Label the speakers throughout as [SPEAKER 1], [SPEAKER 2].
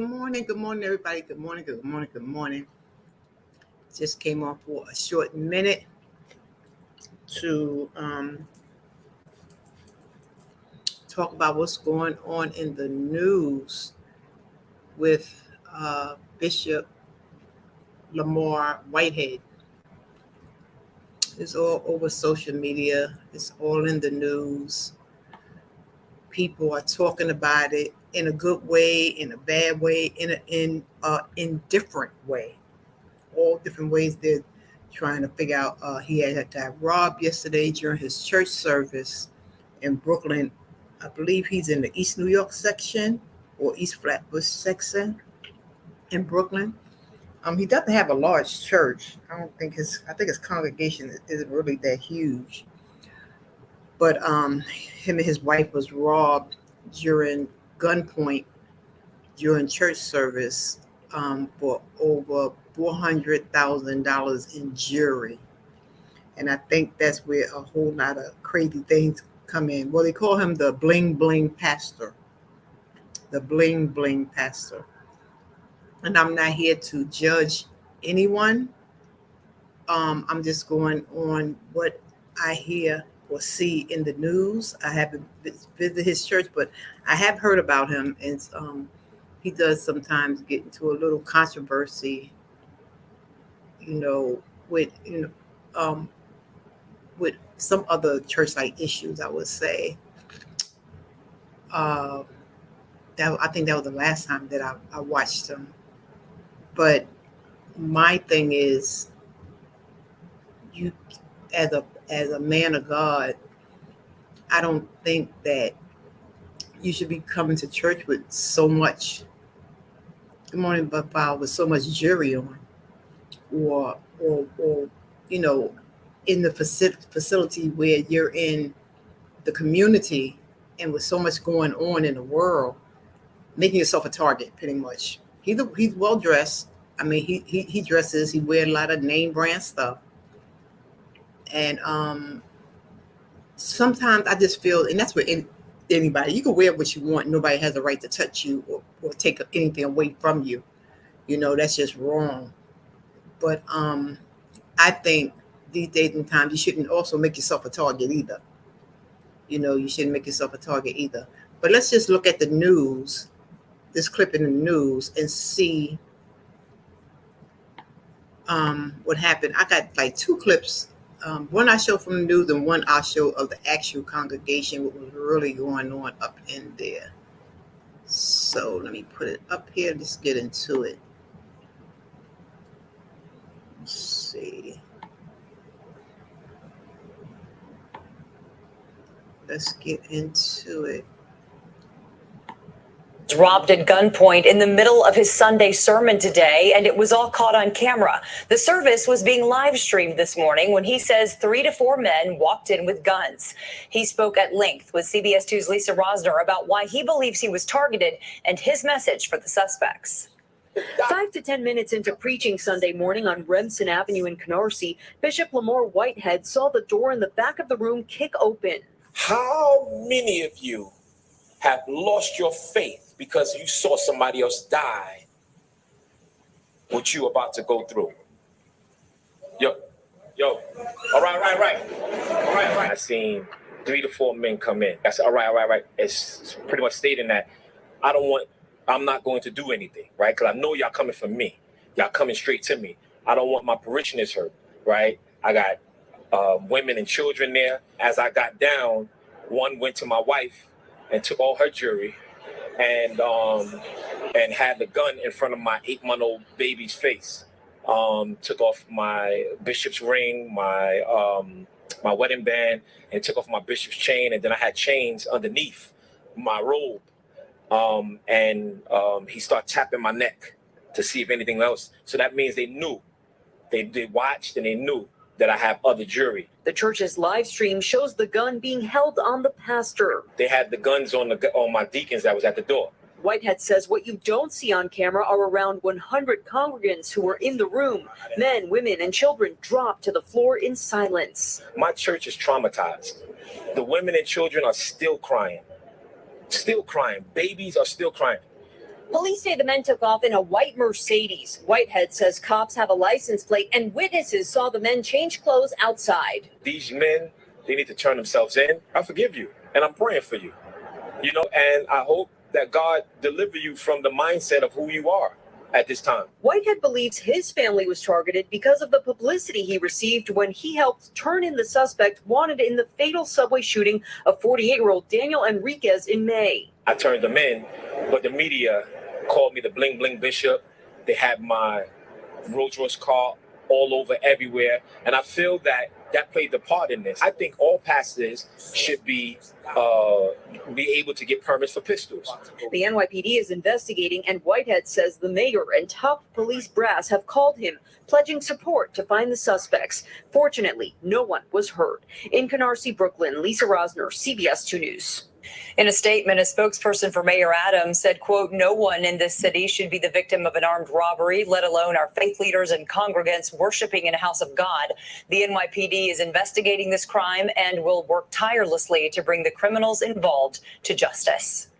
[SPEAKER 1] Good morning, everybody. Good morning, good morning, good morning. Just came off for a short minute to talk about what's going on in the news with Bishop Lamor Whitehead. It's all over social media. It's all in the news. People are talking about it in a good way, in a bad way, in an indifferent way. All different ways they're trying to figure out. He had got robbed yesterday during his church service in Brooklyn. I believe he's in the East New York section or East Flatbush section in Brooklyn. He doesn't have a large church. I think his congregation isn't really that huge. But him and his wife was robbed during gunpoint during church service for over $400,000 in jewelry. And I think that's where a whole lot of crazy things come in. Well, they call him the bling bling pastor. The bling bling pastor. And I'm not here to judge anyone. I'm just going on what I hear or see in the news. I haven't visited his church, but I have heard about him, and he does sometimes get into a little controversy, with with some other church-like issues. I would say I think that was the last time that I watched him. But my thing is, you as a man of God, I don't think that you should be coming to church with so much. Good morning, Buffalo, with so much jewelry on, or in the facility where you're in the community, and with so much going on in the world, making yourself a target, pretty much. He's well dressed. I mean, he dresses. He wears a lot of name brand stuff, and sometimes I just feel, and that's where anybody, you can wear what you want. Nobody has a right to touch you or take anything away from you. That's just wrong. But I think these days and times, you shouldn't also make yourself a target either. You shouldn't make yourself a target either. But let's just look at the news, this clip in the news, and see what happened. I got like two clips. One I show from the news and one I show of the actual congregation, what was really going on up in there. So let me put it up here. Let's get into it. Let's see. Let's get into it.
[SPEAKER 2] Robbed at gunpoint in the middle of his Sunday sermon today, and it was all caught on camera. The service was being live streamed this morning when he says 3 to 4 men walked in with guns. He spoke at length with CBS 2's Lisa Rosner about why he believes he was targeted and his message for the suspects.
[SPEAKER 3] 5 to 10 minutes into preaching Sunday morning on Remsen Avenue in Canarsie, Bishop Lamor Whitehead saw the door in the back of the room kick open.
[SPEAKER 4] How many of you have lost your faith because you saw somebody else die what you about to go through? Yo. All right. I seen 3 to 4 men come in. I said, all right. It's pretty much stating that I'm not going to do anything, right? Because I know y'all coming for me. Y'all coming straight to me. I don't want my parishioners hurt, right? I got women and children there. As I got down, one went to my wife and took all her jewelry and had the gun in front of my 8-month-old baby's face. Took off my bishop's ring, my wedding band, and took off my bishop's chain, and then I had chains underneath my robe. He started tapping my neck to see if anything else. So that means they knew. They watched and they knew that I have other jewelry.
[SPEAKER 3] The church's live stream shows the gun being held on the pastor.
[SPEAKER 4] They had the guns on my deacons that was at the door.
[SPEAKER 3] Whitehead says what you don't see on camera are around 100 congregants who were in the room. Men, women, and children dropped to the floor in silence.
[SPEAKER 4] My church is traumatized. The women and children are still crying. Still crying. Babies are still crying.
[SPEAKER 3] Police say the men took off in a white Mercedes. Whitehead says cops have a license plate and witnesses saw the men change clothes outside.
[SPEAKER 4] These men, they need to turn themselves in. I forgive you, and I'm praying for you. And I hope that God deliver you from the mindset of who you are at this time.
[SPEAKER 3] Whitehead believes his family was targeted because of the publicity he received when he helped turn in the suspect wanted in the fatal subway shooting of 48-year-old Daniel Enriquez in May.
[SPEAKER 4] I turned them in, but the media called me the bling bling bishop. They had my Rolls Royce car all over everywhere, and I feel that played the part in this. I think all pastors should be able to get permits for pistols.
[SPEAKER 3] The NYPD is investigating, and Whitehead says the mayor and top police brass have called him, pledging support to find the suspects. Fortunately, no one was hurt. In Canarsie, Brooklyn, Lisa Rosner, CBS 2 News.
[SPEAKER 2] In a statement, a spokesperson for Mayor Adams said, quote, "No one in this city should be the victim of an armed robbery, let alone our faith leaders and congregants worshiping in a house of God. The NYPD is investigating this crime and will work tirelessly to bring the criminals involved to justice."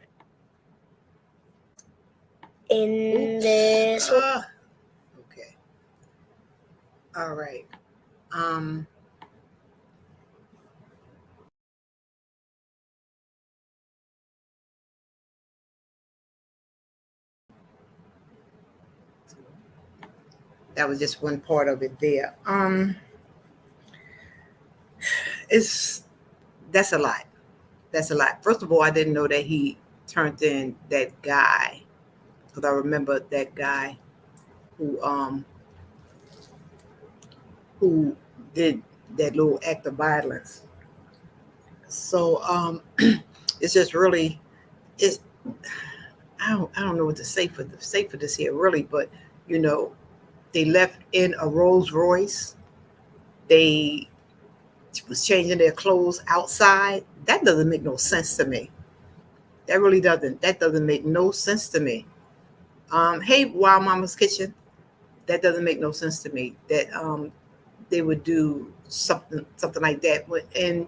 [SPEAKER 1] In this. Okay. All right. That was just one part of it there. That's a lot. That's a lot. First of all, I didn't know that he turned in that guy, because I remember that guy who did that little act of violence. So it's just really I don't know what to say for this here really, but they left in a Rolls Royce. They was changing their clothes outside. That doesn't make no sense to me. That really doesn't. That doesn't make no sense to me. Hey, Wild Mama's Kitchen. That doesn't make no sense to me. That they would do something like that. And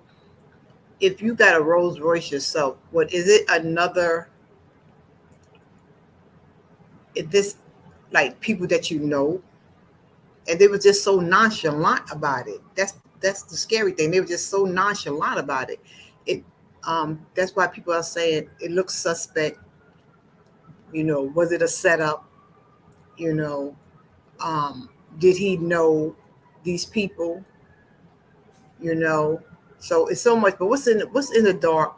[SPEAKER 1] if you got a Rolls Royce yourself, what is it? Is this like people that you know? And they were just so nonchalant about it. That's the scary thing. They were just so nonchalant about it. That's why people are saying it looks suspect. Was it a setup? Did he know these people? So it's so much. But what's in the dark?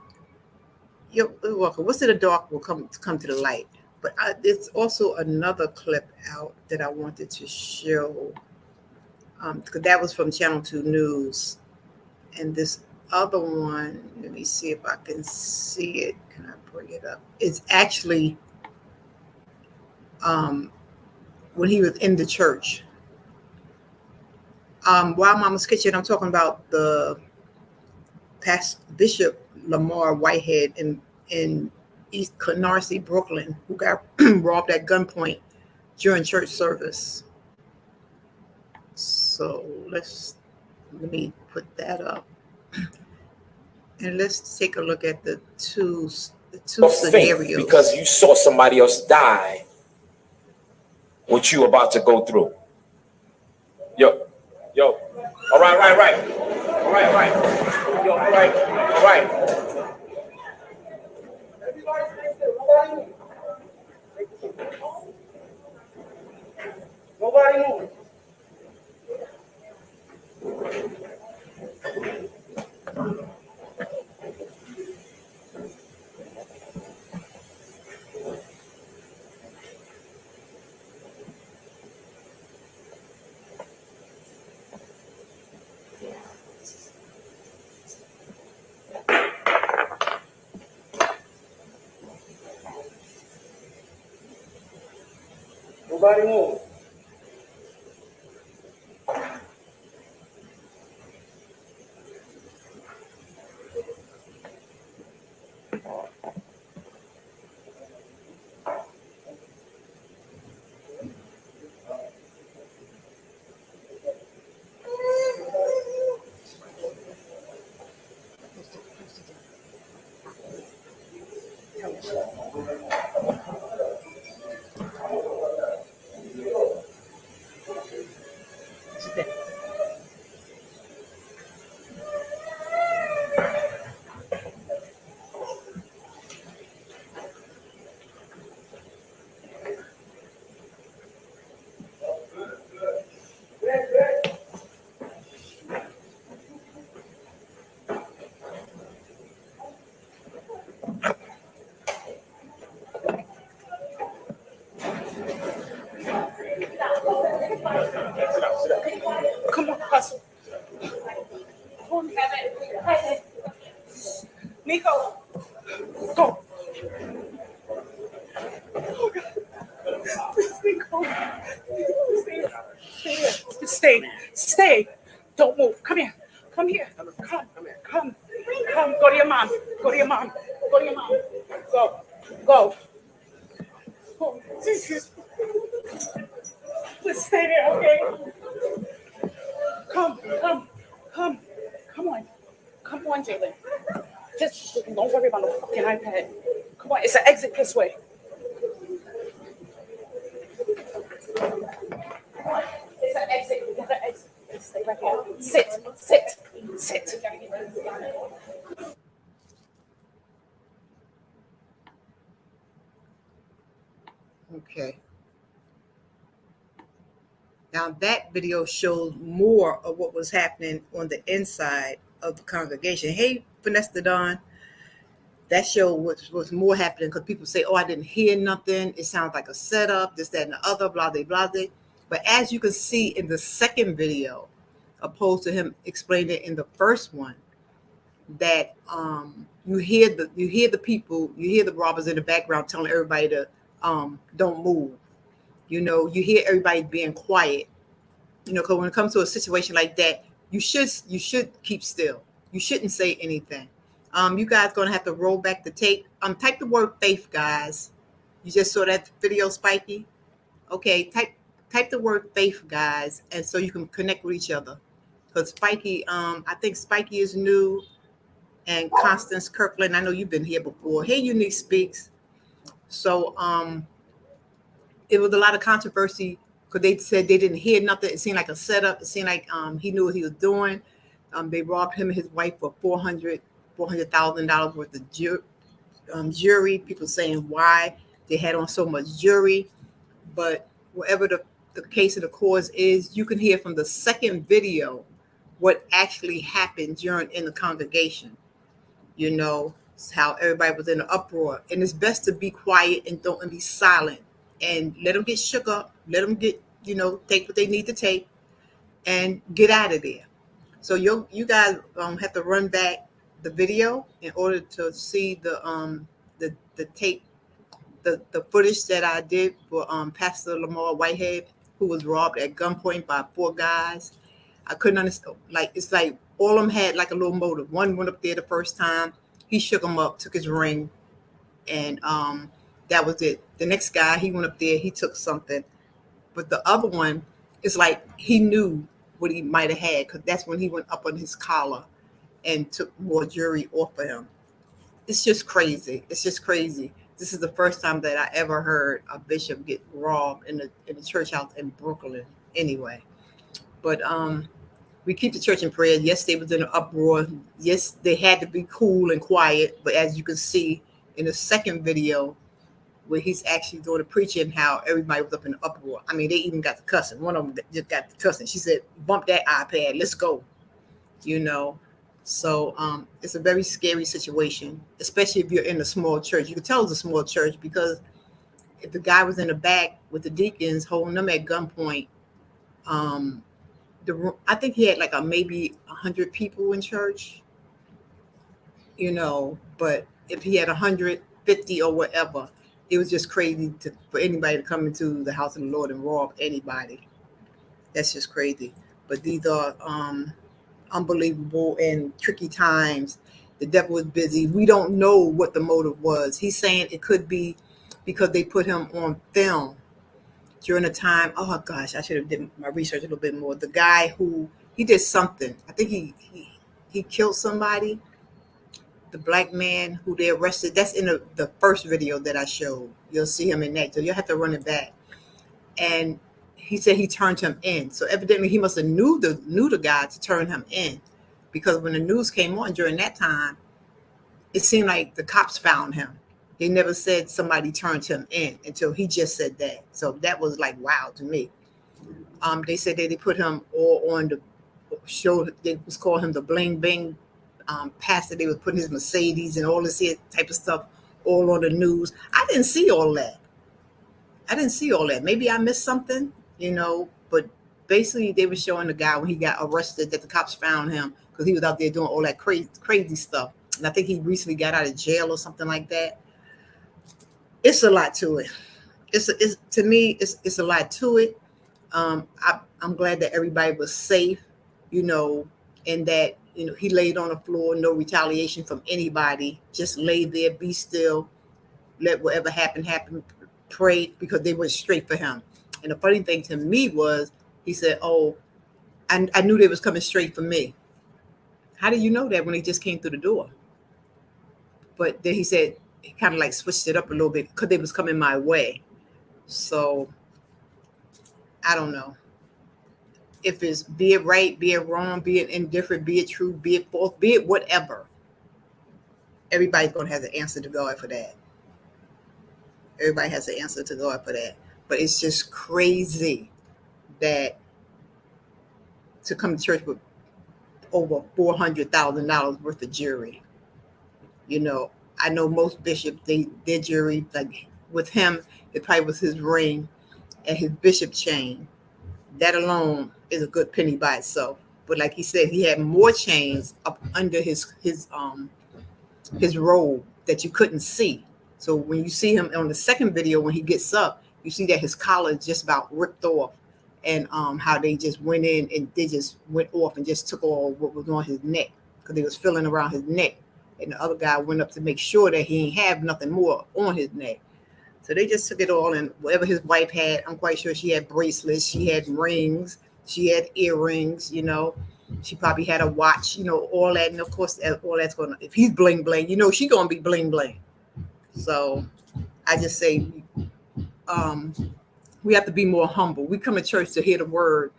[SPEAKER 1] You're welcome. What's in the dark will come to the light. But there's also another clip out that I wanted to show. Because that was from Channel 2 News. And this other one, let me see if I can see it. Can I bring it up? It's actually when he was in the church. Wild Mama's Kitchen, I'm talking about the past Bishop Lamor Whitehead in East Canarsie, Brooklyn, who got robbed at gunpoint during church service. So let me put that up, and let's take a look at the two scenarios.
[SPEAKER 4] Because you saw somebody else die, what you about to go through. Yo, all right. All right. Yo, all right. Nobody move. Nobody move.
[SPEAKER 5] Hey, Nico, go. Oh, God. Please, Nico. Stay here. Stay here. Stay. Stay. Don't move. Come here. Come here. Come. Come. Go to your mom. Go to your mom. Go to your mom. Go. Go. Oh, Jesus. Just stay there, okay? Come. Come on. Come on, Jalen. Just don't worry about the fucking iPad. Come on, it's an exit this way. Come on, it's an exit. We gotta exit. Stay right here. Sit.
[SPEAKER 1] Okay. Now that video showed more of what was happening on the inside of the congregation. Hey, Vanessa Dawn, that show was more happening because people say, "Oh, I didn't hear nothing. It sounds like a setup. This, that, and the other. Blah, blah, blah." But as you can see in the second video, opposed to him explaining it in the first one, that you hear the people, you hear the robbers in the background telling everybody to don't move. You know, you hear everybody being quiet. You know, because when it comes to a situation like that, you should keep still. You shouldn't say anything. You guys gonna have to roll back the tape. Type the word faith, guys. You just saw that video, Spiky. Okay, type the word faith, guys, and so you can connect with each other. Because Spiky, I think Spiky is new, and Constance Kirkland. I know you've been here before. Hey, Unique Speaks. So it was a lot of controversy because they said they didn't hear nothing. It seemed like a setup. It seemed like he knew what he was doing. They robbed him and his wife for $400,000 worth of jewelry. People saying why they had on so much jewelry. But whatever the case of the cause is, you can hear from the second video what actually happened in the congregation. You know, how everybody was in an uproar. And it's best to be quiet and don't be silent. And let them get shook up. Let them get, take what they need to take and get out of there. So you guys have to run back the video in order to see the tape, the footage that I did for Pastor Lamor Whitehead, who was robbed at gunpoint by 4 guys. I couldn't understand. Like, it's like all of them had like a little motive. One went up there the first time. He shook him up, took his ring, and that was it. The next guy, he went up there, he took something. But the other one, it's like he knew what he might have had, because that's when he went up on his collar and took more jewelry off of him. It's just crazy. It's just crazy. This is the first time that I ever heard a bishop get robbed in the church house in Brooklyn anyway. But we keep the church in prayer. Yes, they was in an uproar. Yes, they had to be cool and quiet. But as you can see in the second video, where he's actually doing the preaching, how everybody was up in an uproar. I mean, they even got the cussing. One of them just got the cussing. She said, "Bump that iPad. Let's go." So it's a very scary situation, especially if you're in a small church. You can tell it's a small church because if the guy was in the back with the deacons holding them at gunpoint, I think he had like maybe 100 people in church, but if he had 150 or whatever, it was just crazy for anybody to come into the house of the Lord and rob anybody. That's just crazy. But these are unbelievable and tricky times. The devil is busy. We don't know what the motive was. He's saying it could be because they put him on film during a time. Oh gosh, I should have did my research a little bit more. The guy who he did something. I think he killed somebody. The black man who they arrested. That's in the first video that I showed. You'll see him in that. So you'll have to run it back. And he said he turned him in. So evidently he must have knew the guy to turn him in, because when the news came on during that time, it seemed like the cops found him. They never said somebody turned him in until he just said that. So that was like wow to me. They said that they put him all on the show. They was calling him the bling bing pastor. They was putting his Mercedes and all this here type of stuff all on the news. I didn't see all that. Maybe I missed something, but basically they were showing the guy when he got arrested that the cops found him because he was out there doing all that crazy stuff. And I think he recently got out of jail or something like that. It's a lot to it. It's to me, it's a lot to it. I'm glad that everybody was safe, and that he laid on the floor, no retaliation from anybody. Just lay there, be still, let whatever happen. Pray, because they went straight for him. And the funny thing to me was, he said, "Oh, I knew they was coming straight for me." How do you know that when they just came through the door? But then he said he kind of like switched it up a little bit because they was coming my way. So I don't know if it's, be it right, be it wrong, be it indifferent, be it true, be it false, be it whatever. Everybody's going to have an answer to God for that. Everybody has an answer to God for that. But it's just crazy that to come to church with over $400,000 worth of jewelry. I know most bishops, their jewelry, like with him, it probably was his ring and his bishop chain. That alone is a good penny by itself. But like he said, he had more chains up under his robe that you couldn't see. So when you see him on the second video, when he gets up, you see that his collar is just about ripped off, and how they just went in and they just went off and just took all what was on his neck because they was filling around his neck. And the other guy went up to make sure that he ain't have nothing more on his neck. So they just took it all, and whatever his wife had, I'm quite sure she had bracelets, she had rings, she had earrings, she probably had a watch, all that. And of course, all that's going to, if he's bling bling, she going to be bling bling. So I just say, we have to be more humble. We come to church to hear the word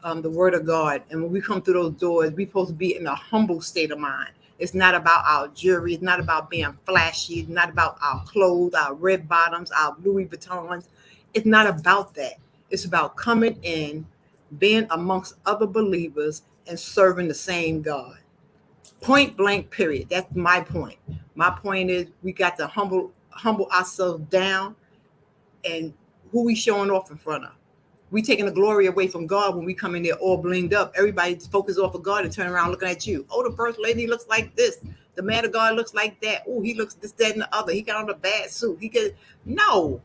[SPEAKER 1] of God. And when we come through those doors, we're supposed to be in a humble state of mind. It's not about our jewelry. It's not about being flashy. It's not about our clothes, our red bottoms, our Louis Vuittons. It's not about that. It's about coming in, being amongst other believers, and serving the same God. Point blank, period. That's my point. My point is we got to humble ourselves down, and who we showing off in front of. We taking the glory away from God when we come in there all blinged up. Everybody's focused off of God and turn around looking at you. Oh, the first lady looks like this. The man of God looks like that. Oh, he looks this, that, and the other. He got on a bad suit. No,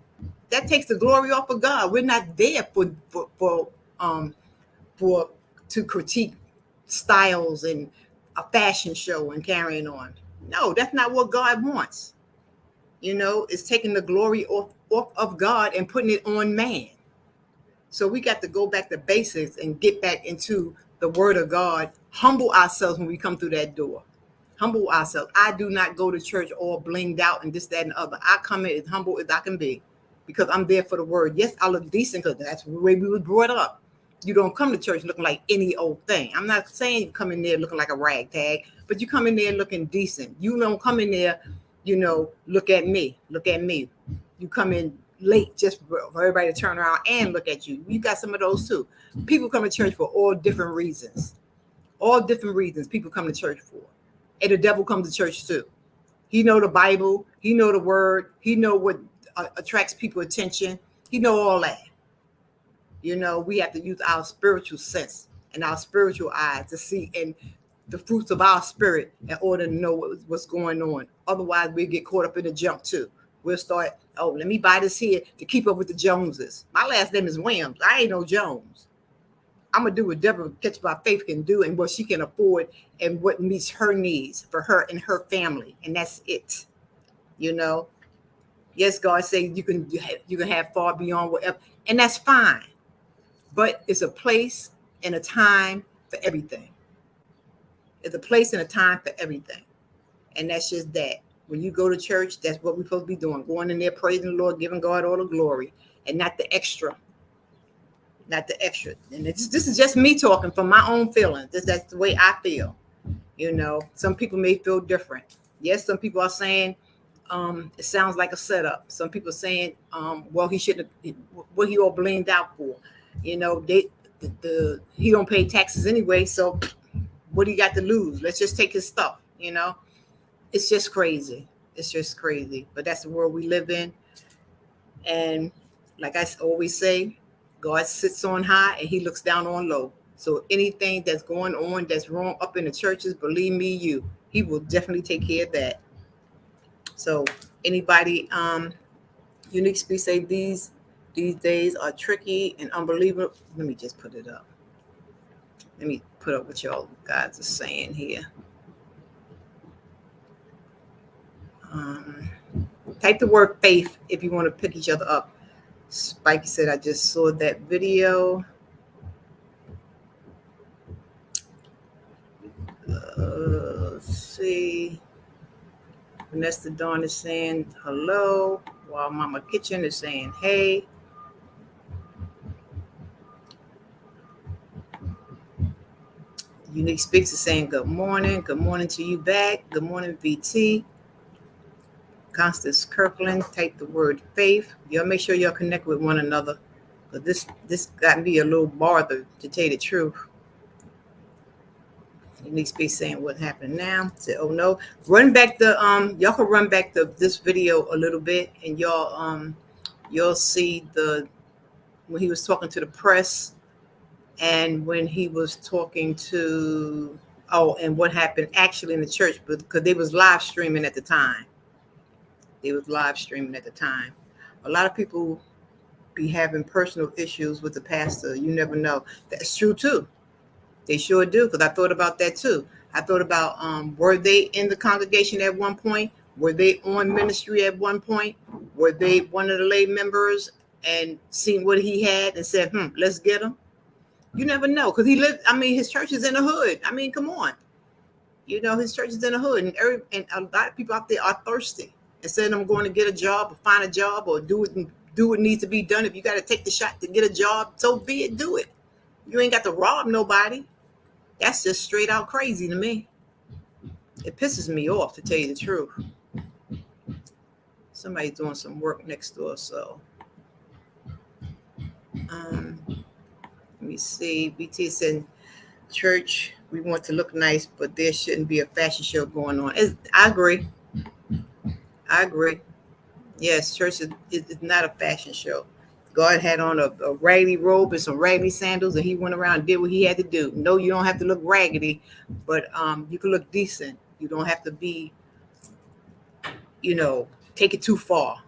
[SPEAKER 1] that takes the glory off of God. We're not there for to critique styles and a fashion show and carrying on. No, that's not what God wants. It's taking the glory off of God and putting it on man. So we got to go back to basics and get back into the word of God. Humble ourselves when we come through that door. Humble ourselves. I do not go to church all blinged out and this, that, and the other. I come in as humble as I can be because I'm there for the word. Yes, I look decent because that's the way we were brought up. You don't come to church looking like any old thing. I'm not saying you come in there looking like a ragtag, but you come in there looking decent. You don't come in there, look at me. You come in late just for everybody to turn around and look at you. You got some of those too. People come to church for all different reasons. All different reasons people come to church for. And the devil comes to church too. He know the Bible. He know the word. He know what attracts people attention. He know all that. We have to use our spiritual sense and our spiritual eyes to see and the fruits of our spirit in order to know what's going on. Otherwise, we get caught up in the junk too. We'll start, let me buy this here to keep up with the Joneses. My last name is Williams. I ain't no Jones. I'm going to do what Deborah Catch by Faith can do and what she can afford and what meets her needs for her and her family. And that's it. Yes, God says you can have far beyond whatever. And that's fine. But it's a place and a time for everything. It's a place and a time for everything. And that's just that. When you go to church, that's what we're supposed to be doing. Going in there, praising the Lord, giving God all the glory, and not the extra. Not the extra. And this is just me talking from my own feelings. That's the way I feel. Some people may feel different. Yes, some people are saying it sounds like a setup. Some people are saying, well, he shouldn't. What he all blamed out for? He don't pay taxes anyway. So what do you got to lose? Let's just take his stuff. It's just crazy. It's just crazy. But that's the world we live in. And like I always say, God sits on high and he looks down on low. So anything that's going on that's wrong up in the churches, believe me, he will definitely take care of that. So anybody, Unique Speech say these days are tricky and unbelievable. Let me just put it up. Let me put up what y'all guys are saying here. Type the word faith if you want to pick each other up. Spikey said, I just saw that video. Let's see. Vanessa Dawn is saying hello, while Mama Kitchen is saying hey. Unique Speaks is saying good morning. Good morning to you back. Good morning, VT. Constance Kirkland, type the word faith. Y'all make sure y'all connect with one another. But this got me a little bothered, to tell you the truth. Unique Speaks saying what happened now. Say, oh no. Run back the y'all can run back this video a little bit and you'll see when he was talking to the press and when he was talking to and what happened actually in the church, because they was live streaming at the time. A lot of people be having personal issues with the pastor. You never know. That's true too. They sure do, because I thought about that too. I thought about were they in the congregation at one point? Were they on ministry at one point? Were they one of the lay members and seen what he had and said, let's get him? You never know, because his church is in the hood. I mean, come on. His church is in the hood, and a lot of people out there are thirsty. Instead of them going to get a job or find a job or do what needs to be done, if you got to take the shot to get a job, so be it, do it. You ain't got to rob nobody. That's just straight out crazy to me. It pisses me off, to tell you the truth. Somebody's doing some work next door, so let me see. BT said, church, we want to look nice, but there shouldn't be a fashion show going on. I agree. Yes, church is not a fashion show. God had on a raggedy robe and some raggedy sandals, and he went around and did what he had to do. No, you don't have to look raggedy, but you can look decent. You don't have to be, take it too far.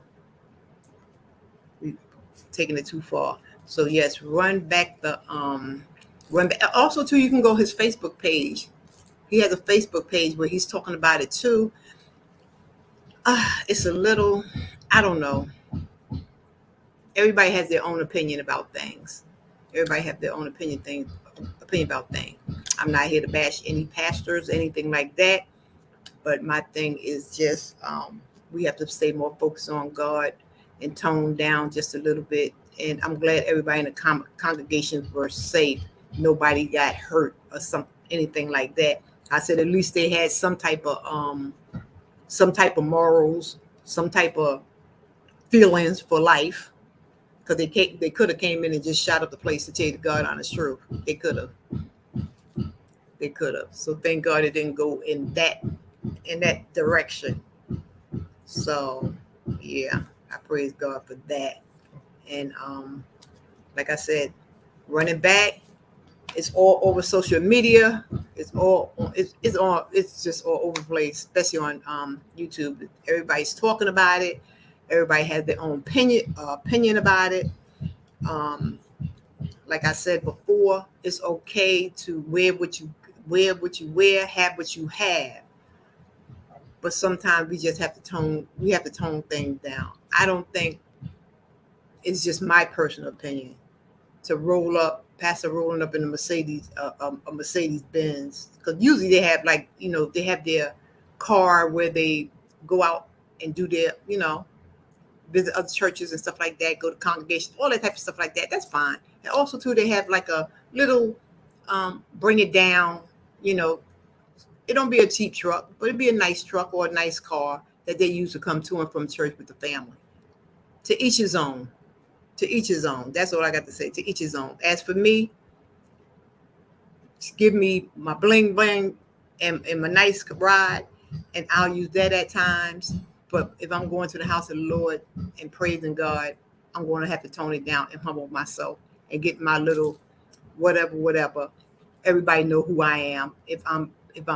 [SPEAKER 1] Taking it too far. So yes, run back. Also too, you can go his Facebook page. He has a Facebook page where he's talking about it too. It's a little, I don't know. Everybody has their own opinion about things. About things. I'm not here to bash any pastors, anything like that. But my thing is just we have to stay more focused on God and tone down just a little bit. And I'm glad everybody in the congregations were safe. Nobody got hurt or anything like that. I said at least they had some type of morals, some type of feelings for life. Because they could have came in and just shot up the place, to tell you the God honest truth. They could have. So thank God it didn't go in that direction. So yeah, I praise God for that. And like I said, running back, it's all over social media. It's just all over the place, especially on YouTube. Everybody's talking about it. Everybody has their own opinion about it. Like I said before, it's okay to wear what you wear, have what you have. But sometimes we just have to tone things down. I don't think, it's just my personal opinion, to pastor rolling up in a Mercedes Benz, because usually they have they have their car where they go out and do their visit other churches and stuff like that, go to congregations, all that type of stuff like that. That's fine. And also too, they have like a little bring it down, it don't be a cheap truck, but it'd be a nice truck or a nice car that they use to come to and from church with the family. To each his own. That's all I got to say. To each his own. As for me, just give me my bling bling and my nice ride, and I'll use that at times. But if I'm going to the house of the Lord and praising God, I'm going to have to tone it down and humble myself and get my little whatever. Everybody know who I am. If I'm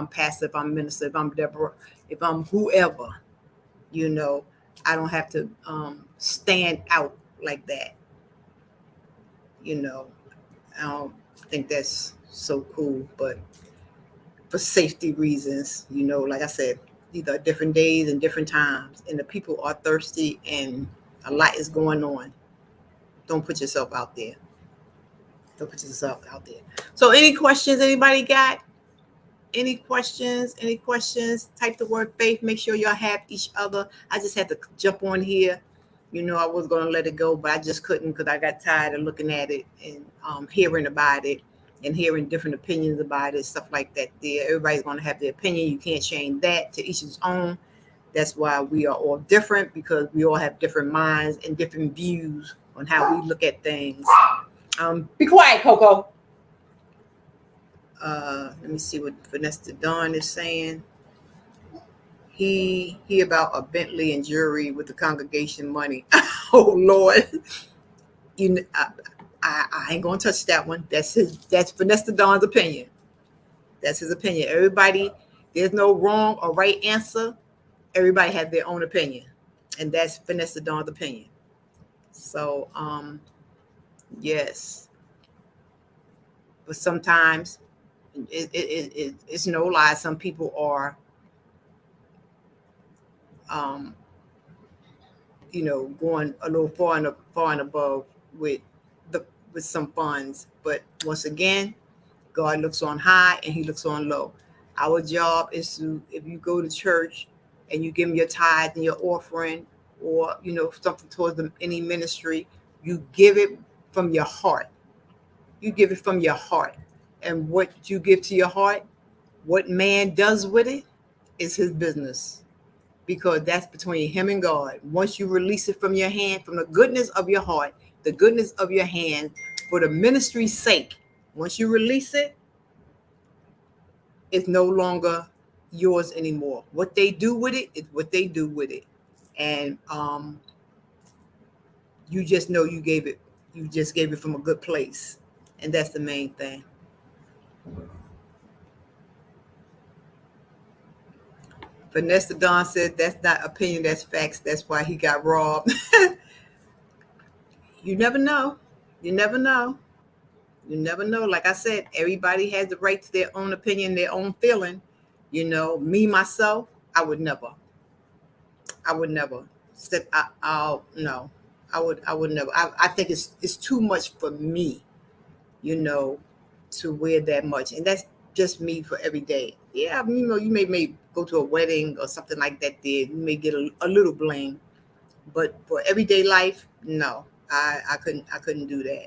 [SPEAKER 1] pastor, if I'm minister, if I'm Deborah, if I'm whoever, you know, I don't have to stand out like that. You know, I don't think that's so cool, but for safety reasons, you know, like I said, these are different days and different times, and the people are thirsty, and a lot is going on. Don't put yourself out there. Don't put yourself out there. So, any questions? Anybody got any questions? Any questions? Type the word faith. Make sure y'all have each other. I just had to jump on here. You know, I was going to let it go, but I just couldn't because I got tired of looking at it and hearing about it and hearing different opinions about it, stuff like that. There, everybody's going to have their opinion. You can't change that. To each his own. That's why we are all different, because we all have different minds and different views on how we look at things.
[SPEAKER 5] Be quiet, Coco.
[SPEAKER 1] Let me see what Vanessa Dawn is saying. He about a Bentley and jewelry with the congregation money. Oh Lord, I ain't gonna touch that one. That's Vanessa Dawn's opinion. That's his opinion. Everybody, there's no wrong or right answer. Everybody has their own opinion, and that's Vanessa Dawn's opinion. So yes, but sometimes it's no lie. Some people are going a little far and above with some funds. But once again, God looks on high and he looks on low. Our job is to, if you go to church and you give them your tithe and your offering, or something towards any ministry, you give it from your heart. You give it from your heart. And what you give to your heart, what man does with it is his business, because that's between him and God. Once you release it from your hand, from the goodness of your heart, the goodness of your hand, for the ministry's sake, once you release it, it's no longer yours anymore. What they do with it is what they do with it. And you just know you just gave it from a good place. And that's the main thing. Vanessa Dawn said that's not opinion, that's facts. That's why he got robbed. You never know. You never know. You never know. Like I said, everybody has the right to their own opinion, their own feeling. Me, myself, I would never step out. No, I would never. I think it's too much for me, to wear that much. And that's just me for every day. Yeah, you may go to a wedding or something like that there. You may get a little bling. But for everyday life, no, I couldn't do that.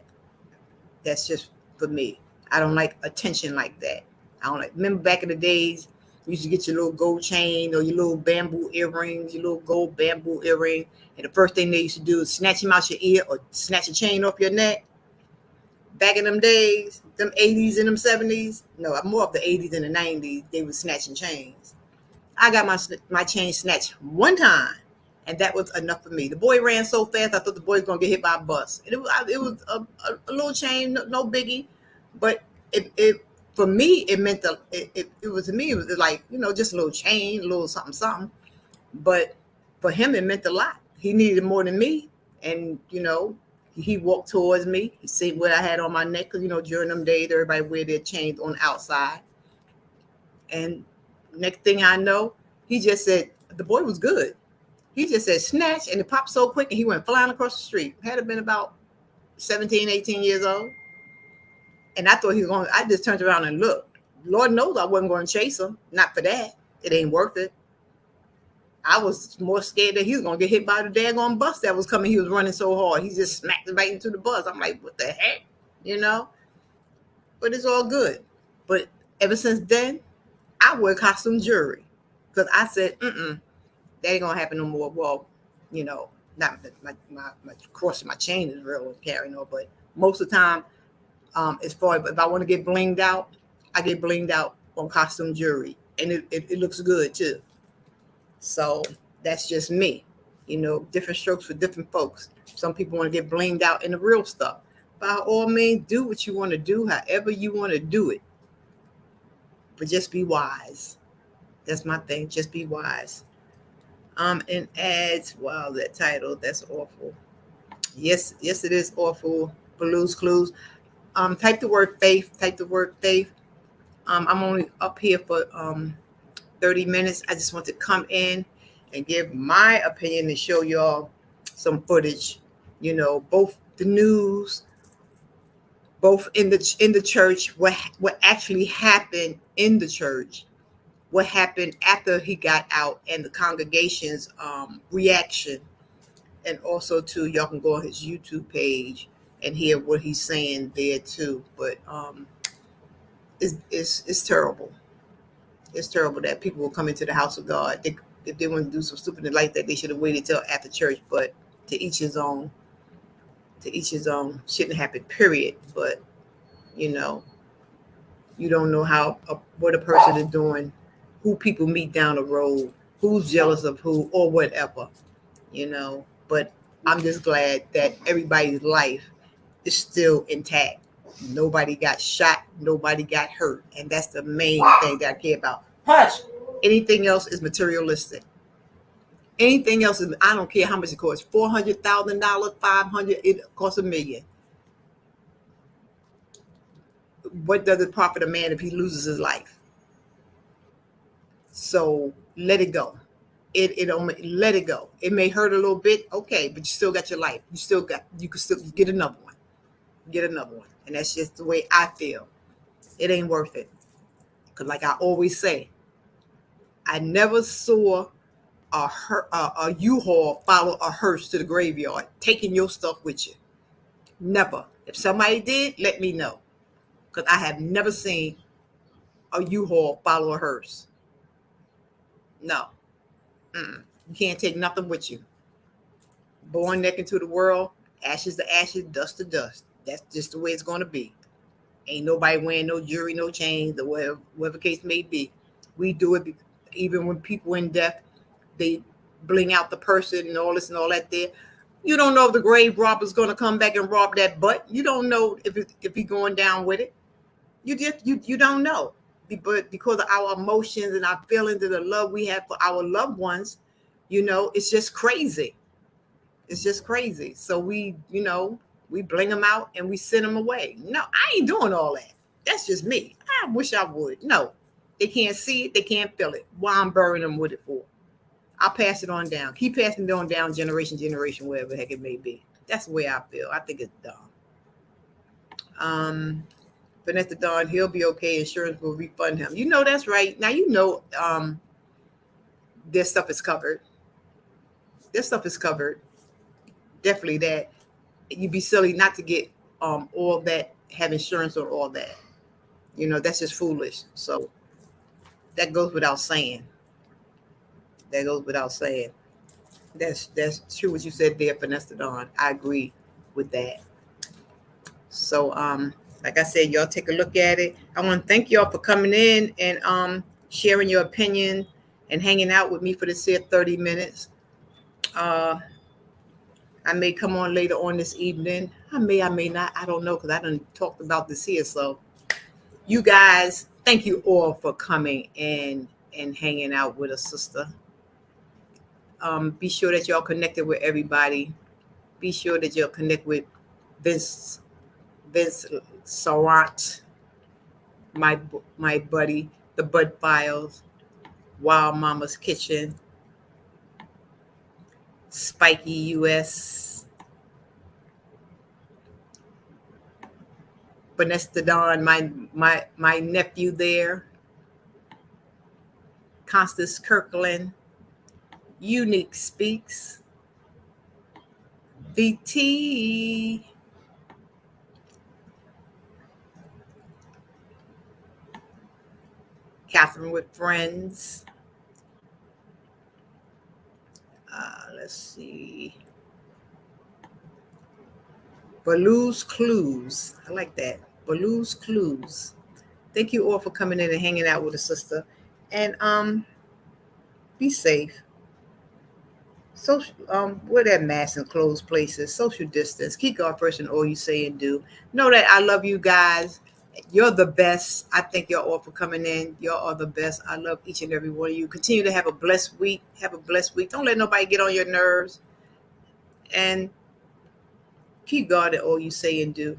[SPEAKER 1] That's just for me. I don't like attention like that. I don't like. Remember back in the days, you used to get your little gold chain or your little bamboo earrings, your little gold bamboo earring, and the first thing they used to do is snatch them out your ear or snatch a chain off your neck. Back in them days, them 80s and them 70s, no, more of the 80s and the 90s, they were snatching chains. I got my chain snatched one time, and that was enough for me. The boy ran so fast, I thought the boy was going to get hit by a bus. And it was a little chain, no biggie. But it for me, it meant it was like, just a little chain, a little something. But for him, it meant a lot. He needed more than me. And, he walked towards me. He seen what I had on my neck. Because, during them days, everybody wear their chains on the outside. And next thing I know, he just said, the boy was good. He just said, snatch, and it popped so quick, and he went flying across the street. Had it been about 17, 18 years old. And I thought he was going, I just turned around and looked. Lord knows I wasn't going to chase him. Not for that. It ain't worth it. I was more scared that he was going to get hit by the daggone bus that was coming. He was running so hard. He just smacked right into the bus. I'm like, what the heck? But it's all good. But ever since then, I wear costume jewelry. Because I said, that ain't going to happen no more. Well, not my cross of my chain is real carrying on. But most of the time, as far as if I want to get blinged out, I get blinged out on costume jewelry. And it looks good too. So that's just me. Different strokes for different folks. Some people want to get blinged out in the real stuff. by all means, do what you want to do, however you want to do it. But just be wise. That's my thing. Just be wise. And ads, wow, that title, that's awful. Yes, it is awful. Blues Clues. Type the word faith. Type the word faith. I'm only up here for 30 minutes. I just want to come in and give my opinion and show y'all some footage. Both the news, both in the church, what actually happened in the church, what happened after he got out, and the congregation's reaction. And also too, y'all can go on his YouTube page and hear what he's saying there too. But it's terrible. It's terrible that people will come into the house of God. If they want to do some stupid like that, they should have waited till after church. But to each his own. To each his own. Shouldn't happen. Period. But you don't know what a person is doing, who people meet down the road, who's jealous of who, or whatever. But I'm just glad that everybody's life is still intact. Nobody got shot, nobody got hurt, and that's the main thing that I care about. Hush. Anything else is materialistic. Anything else is, I don't care how much it costs. $400,000, $500,000, it costs $1 million. What does it profit a man if he loses his life? So let it go. It only let it go. It may hurt a little bit, okay, but you still got your life. You can still get another one. And that's just the way I feel. It ain't worth it. Because like I always say, I never saw a U-Haul follow a hearse to the graveyard, taking your stuff with you. Never. If somebody did, let me know. Because I have never seen a U-Haul follow a hearse. No. You can't take nothing with you. Born naked to the world, ashes to ashes, dust to dust. That's just the way it's going to be. Ain't nobody wearing no jewelry, no chains, or whatever case may be. We do it even when people in death, they bling out the person and all this and all that there. You don't know if the grave robber's going to come back and rob that butt. You don't know if he's going down with it. You don't know. But because of our emotions and our feelings and the love we have for our loved ones, it's just crazy. It's just crazy. So we bling them out and we send them away. No, I ain't doing all that. That's just me. I wish I would. No, they can't see it. They can't feel it. Why I'm burying them with it for? I'll pass it on down. Keep passing it on down, generation, wherever the heck it may be. That's the way I feel. I think it's dumb. Vanessa Dawn, he'll be okay. Insurance will refund him. That's right. Now their stuff is covered. Their stuff is covered. Definitely that. You'd be silly not to get all that, have insurance on all that. That's just foolish. So that goes without saying. That's true what you said there, Vanessa Dawn. I agree with that. So like I said, y'all take a look at it. I want to thank y'all for coming in and sharing your opinion and hanging out with me for this here 30 minutes. I may come on later on this evening. I may not. I don't know, because I done talked about this here. So you guys, thank you all for coming and hanging out with us, sister. Be sure that y'all connected with everybody. Be sure that you'll connect with Vince Sarant, my buddy, the Bud Files, Wild Mama's Kitchen, Spiky US, Vanessa Dawn, my nephew there, Constance Kirkland, Unique Speaks, VT, Catherine with Friends. Let's see. Baloo's Clues. I like that. Baloo's Clues. Thank you all for coming in and hanging out with a sister. And be safe. social, wear that mask in closed places, social distance, keep God first in all you say and do. Know that I love you guys. You're the best. I thank y'all all for coming in. Y'all are the best. I love each and every one of you. Continue to have a blessed week. Have a blessed week. Don't let nobody get on your nerves. And keep God in all you say and do.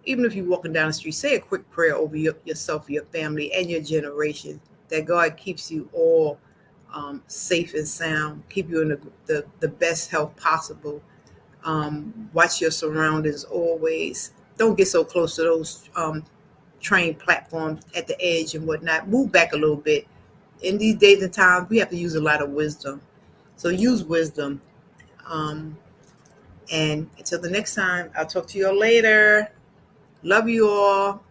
[SPEAKER 1] Even if you're walking down the street, say a quick prayer over yourself, your family, and your generation, that God keeps you all safe and sound, keep you in the best health possible. Watch your surroundings always. Don't get so close to those train platforms at the edge and whatnot. Move back a little bit. In these days and times, we have to use a lot of wisdom. So use wisdom. Um, and until the next time, I'll talk to you all later. Love you all.